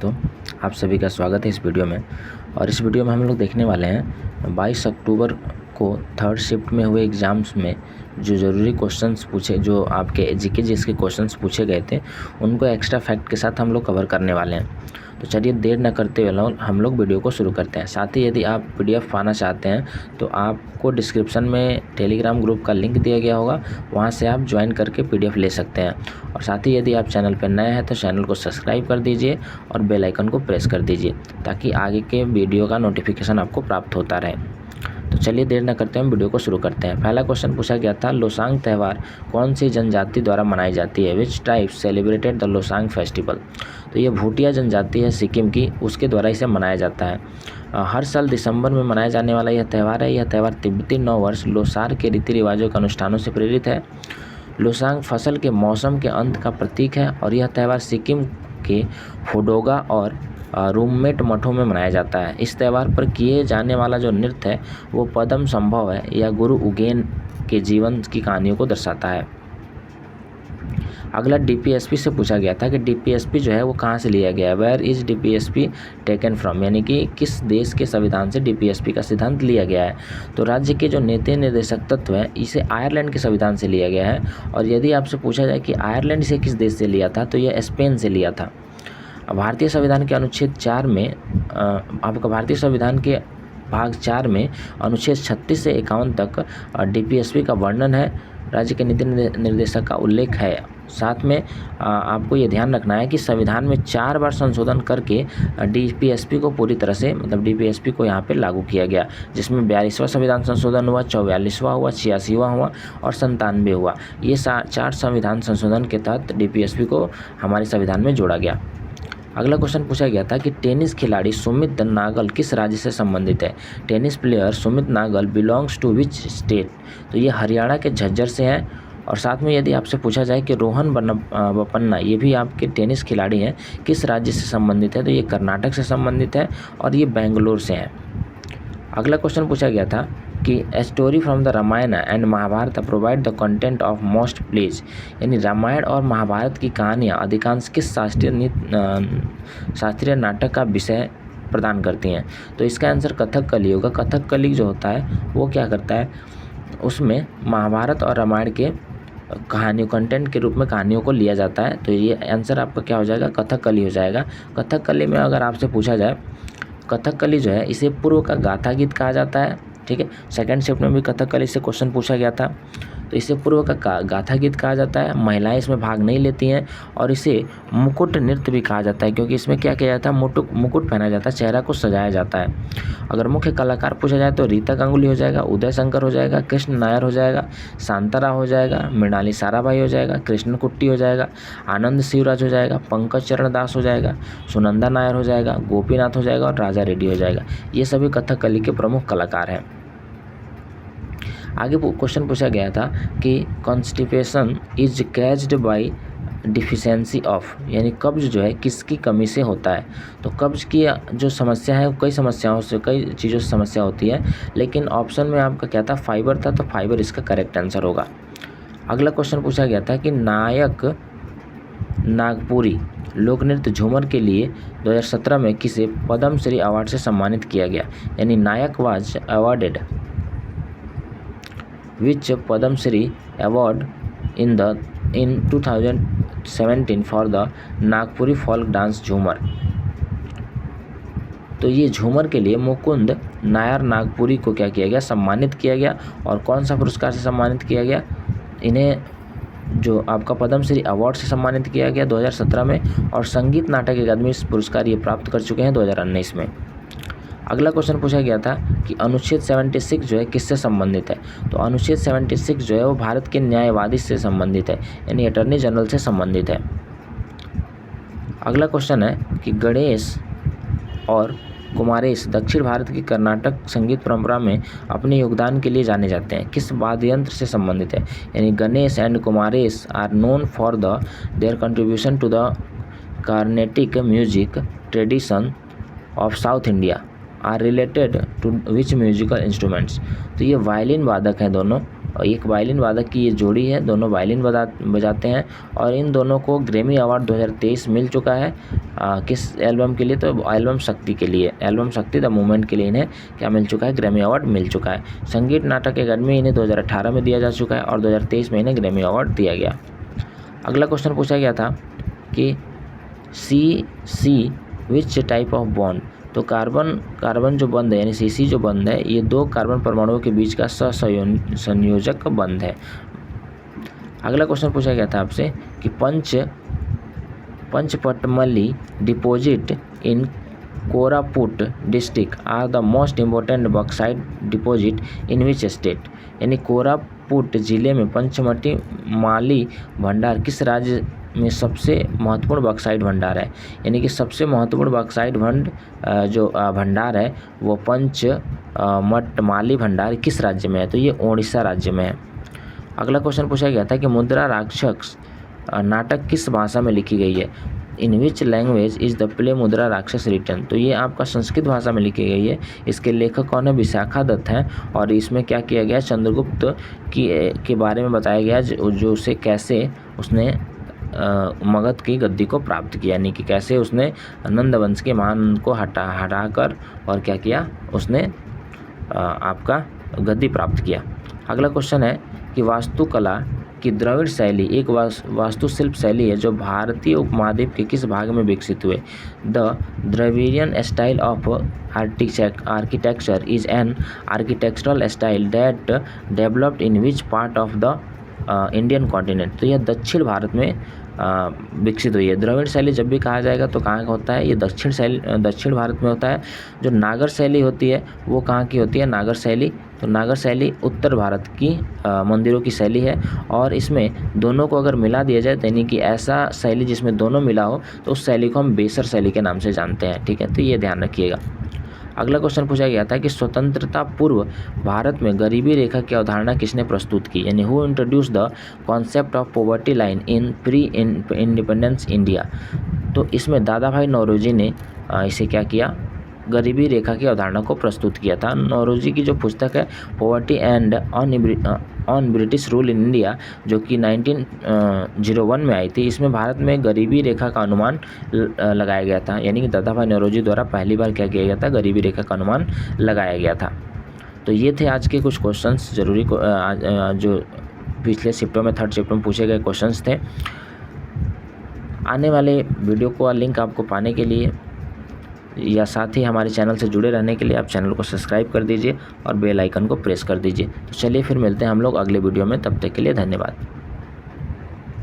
दोस्तों, आप सभी का स्वागत है इस वीडियो में। और इस वीडियो में हम लोग देखने वाले हैं 22 अक्टूबर को थर्ड शिफ्ट में हुए एग्ज़ाम्स में जो ज़रूरी क्वेश्चंस पूछे, जो आपके जीके जिसके क्वेश्चंस पूछे गए थे, उनको एक्स्ट्रा फैक्ट के साथ हम लोग कवर करने वाले हैं। तो चलिए देर न करते हुए हम लोग वीडियो को शुरू करते हैं। साथ ही यदि आप PDF पाना चाहते हैं तो आपको डिस्क्रिप्शन में टेलीग्राम ग्रुप का लिंक दिया गया होगा, वहां से आप ज्वाइन करके PDF ले सकते हैं। और साथ ही यदि आप चैनल पर नए हैं तो चैनल को सब्सक्राइब कर दीजिए और बेल आइकन को प्रेस कर दीजिए ताकि आगे के वीडियो का नोटिफिकेशन आपको प्राप्त होता रहे। तो चलिए देर न करते हैं, वीडियो को शुरू करते हैं। पहला क्वेश्चन पूछा गया था, लोसांग त्यौहार कौन सी जनजाति द्वारा मनाई जाती है? Which tribe celebrated the Losoong festival? तो ये भूटिया जनजाति है सिक्किम की, उसके द्वारा इसे मनाया जाता है। हर साल दिसंबर में मनाया जाने वाला यह त्यौहार है। यह त्यौहार तिब्बती नव वर्ष लोसार के रीति रिवाजों के अनुष्ठानों से प्रेरित है। लोसांग फसल के मौसम के अंत का प्रतीक है और यह त्यौहार सिक्किम के फोडोगा और रूममेट मठों में मनाया जाता है। इस त्यौहार पर किए जाने वाला जो नृत्य है वो पद्म संभव है या गुरु उगेन के जीवन की कहानियों को दर्शाता है। अगला DPSP से पूछा गया था कि DPSP जो है वो कहाँ से लिया गया है? Where is DPSP taken from? यानी कि किस देश के संविधान से DPSP का सिद्धांत लिया गया है? तो राज्य के जो नीति निर्देशक तत्व हैं इसे आयरलैंड के संविधान से लिया गया है। और यदि आपसे पूछा जाए कि आयरलैंड से किस देश से लिया था, तो यह स्पेन से लिया था। भारतीय संविधान के अनुच्छेद 4 में आपका भारतीय संविधान के भाग 4 में अनुच्छेद 36 से 51 तक DPSP का वर्णन है, राज्य के नीति निर्देशक का उल्लेख है। साथ में आपको ये ध्यान रखना है कि संविधान में 4 बार संशोधन करके DPSP को पूरी तरह से DPSP को यहाँ पे लागू किया गया, जिसमें 42वां संविधान संशोधन हुआ, 44वां हुआ, 86वां हुआ और 97 हुआ। ये 4 संविधान संशोधन के तहत DPSP को हमारे संविधान में जोड़ा गया। अगला क्वेश्चन पूछा गया था कि टेनिस खिलाड़ी सुमित नागल किस राज्य से संबंधित है? Tennis player Sumit Nagal belongs to which state? तो ये हरियाणा के झज्जर से हैं। और साथ में यदि आपसे पूछा जाए कि रोहन बोपन्ना, ये भी आपके टेनिस खिलाड़ी हैं, किस राज्य से संबंधित है? तो ये कर्नाटक से संबंधित है और ये बेंगलोर से हैं। अगला क्वेश्चन पूछा गया था कि a story from the Ramayana and Mahabharata provide the content of most plays? यानी रामायण और महाभारत की कहानियाँ अधिकांश किस शास्त्रीय नाटक का विषय प्रदान करती हैं? तो इसका आंसर कथकली होगा। कथकली जो होता है वो क्या करता है, उसमें महाभारत और रामायण के कहानियों कंटेंट के रूप में कहानियों को लिया जाता है। तो ये आंसर आपका क्या हो जाएगा? कथकली हो जाएगा। कथकली में अगर आपसे पूछा जाए, कथकली जो है इसे पूर्व का गाथा गीत कहा जाता है। ठीक है, सेकंड शिफ्ट में भी कथकली से क्वेश्चन पूछा गया था, तो इसे पूर्व का गाथा गीत कहा जाता है। महिलाएं इसमें भाग नहीं लेती हैं और इसे मुकुट नृत्य भी कहा जाता है, क्योंकि इसमें क्या किया जाता है, मुकुट पहना जाता है, चेहरा को सजाया जाता है। अगर मुख्य कलाकार पूछा जाए तो रीता गांगुली हो जाएगा, उदय शंकर हो जाएगा, कृष्ण नायर हो जाएगा, शांतारा हो जाएगा, मृणाली साराभाई हो जाएगा, कृष्ण कुट्टी हो जाएगा, आनंद शिवराज हो जाएगा, पंकज चरण दास हो जाएगा, सुनंदा नायर हो जाएगा, गोपीनाथ हो जाएगा और राजा रेड्डी हो जाएगा। ये सभी कथकली के प्रमुख कलाकार हैं। आगे क्वेश्चन पूछा गया था कि constipation is caused bye deficiency of? यानी कब्ज जो है किसकी कमी से होता है? तो कब्ज की जो समस्या है कई समस्याओं से, कई चीज़ों से समस्या होती है, लेकिन ऑप्शन में आपका क्या था, फाइबर था, तो फाइबर इसका करेक्ट आंसर होगा। अगला क्वेश्चन पूछा गया था कि नायक नागपुरी लोक नृत्य झूमर के लिए 2017 में किसे पद्मश्री अवार्ड से सम्मानित किया गया? यानी Nayak was awarded which Padam Shri award in 2017 for the Nagpuri folk dance Jhumar? तो ये झूमर के लिए मुकुंद नायर नागपुरी को क्या किया गया, सम्मानित किया गया। और कौन सा पुरस्कार से सम्मानित किया गया? इन्हें जो आपका पद्मश्री अवार्ड से सम्मानित किया गया 2017 में, और संगीत नाटक अकादमी पुरस्कार ये प्राप्त कर चुके हैं 2019 में। अगला क्वेश्चन पूछा गया था कि अनुच्छेद 76 जो है किससे संबंधित है? तो अनुच्छेद 76 जो है वो भारत के न्यायवादी से संबंधित है, यानी अटॉर्नी जनरल से संबंधित है। अगला क्वेश्चन है कि गणेश और कुमारेश दक्षिण भारत की कर्नाटक संगीत परंपरा में अपने योगदान के लिए जाने जाते हैं, किस वाद्य यंत्र से संबंधित है? यानी Ganesh and Kumaresh are known for their contribution to the Carnatic music tradition of south India are related to which musical instruments? तो ये वायलिन वादक हैं दोनों, और एक वायलिन वादक की ये जोड़ी है, दोनों वायलिन बजाते हैं और इन दोनों को ग्रैमी अवार्ड 2023 मिल चुका है। किस एल्बम के लिए? तो एल्बम शक्ति के लिए, एल्बम शक्ति द मूवमेंट के लिए इन्हें क्या मिल चुका है? ग्रैमी अवार्ड मिल चुका है। संगीत नाटक अकादमी इन्हें 2018 में दिया जा चुका है और 2023 में इन्हें ग्रैमी अवार्ड दिया गया। अगला क्वेश्चन पूछा गया था कि सी विच टाइप ऑफ बॉन्ड, तो कार्बन जो बंध है यानी CC जो बंध है ये 2 कार्बन परमाणुओं के बीच का संयोजक बंध है। अगला क्वेश्चन पूछा गया था आपसे कि Panchpatmali deposit in Koraput district are the most important bauxite deposit in which state, यानी कोरापुट जिले में पंचमटी भंडार किस राज्य में सबसे महत्वपूर्ण बॉक्साइट भंडार है, यानी कि सबसे महत्वपूर्ण बॉक्साइट जो भंडार है वो पंचमटमाली भंडार किस राज्य में है? तो ये उड़ीसा राज्य में है। अगला क्वेश्चन पूछा गया था कि मुद्रा राक्षस नाटक किस भाषा में लिखी गई है? In which language is the play Mudrarakshasa written, तो ये आपका संस्कृत भाषा में लिखी गई है। इसके लेखक कौन है? विशाखा दत्त हैं और इसमें क्या किया गया? चंद्रगुप्त के बारे में बताया गया जो उसे कैसे उसने मगध की गद्दी को प्राप्त किया, यानी कि कैसे उसने नंद वंश के मान को हटाकर और क्या किया? उसने आपका गद्दी प्राप्त किया। अगला क्वेश्चन है कि वास्तुकला की द्रविड़ शैली एक वास्तुशिल्प शैली है जो भारतीय उपमहाद्वीप के किस भाग में विकसित हुए? The Dravidian style of architecture is an architectural style that developed in which part of the Indian continent, तो यह दक्षिण भारत में विकसित हुई है। द्रविड़ शैली जब भी कहा जाएगा तो कहाँ का होता है? ये दक्षिण भारत में होता है। जो नागर शैली होती है वो कहाँ की होती है? नागर शैली, तो नागर शैली उत्तर भारत की मंदिरों की शैली है और इसमें दोनों को अगर मिला दिया जाए यानी कि ऐसा शैली जिसमें दोनों मिला हो तो उस शैली को हम बेसर शैली के नाम से जानते हैं। ठीक है, तो ये ध्यान रखिएगा। अगला क्वेश्चन पूछा गया था कि स्वतंत्रता पूर्व भारत में गरीबी रेखा की अवधारणा किसने प्रस्तुत की, यानी who introduce the concept of poverty line in pre independence India, तो इसमें दादा भाई नौरोजी ने इसे क्या किया? गरीबी रेखा की अवधारणा को प्रस्तुत किया था। नौरोजी की जो पुस्तक है poverty and on British rule in India जो कि 1901 में आई थी, इसमें भारत में गरीबी रेखा का अनुमान लगाया गया था, यानी कि दादा भाई नौरोजी द्वारा पहली बार क्या किया गया था? गरीबी रेखा का अनुमान लगाया गया था। तो ये थे आज के कुछ क्वेश्चंस जरूरी जो पिछले शिफ्टों में 3rd शिफ्ट में पूछे गए क्वेश्चंस थे। आने वाले वीडियो का लिंक आपको पाने के लिए या साथ ही हमारे चैनल से जुड़े रहने के लिए आप चैनल को सब्सक्राइब कर दीजिए और बेल आइकन को प्रेस कर दीजिए। तो चलिए फिर मिलते हैं हम लोग अगले वीडियो में, तब तक के लिए धन्यवाद।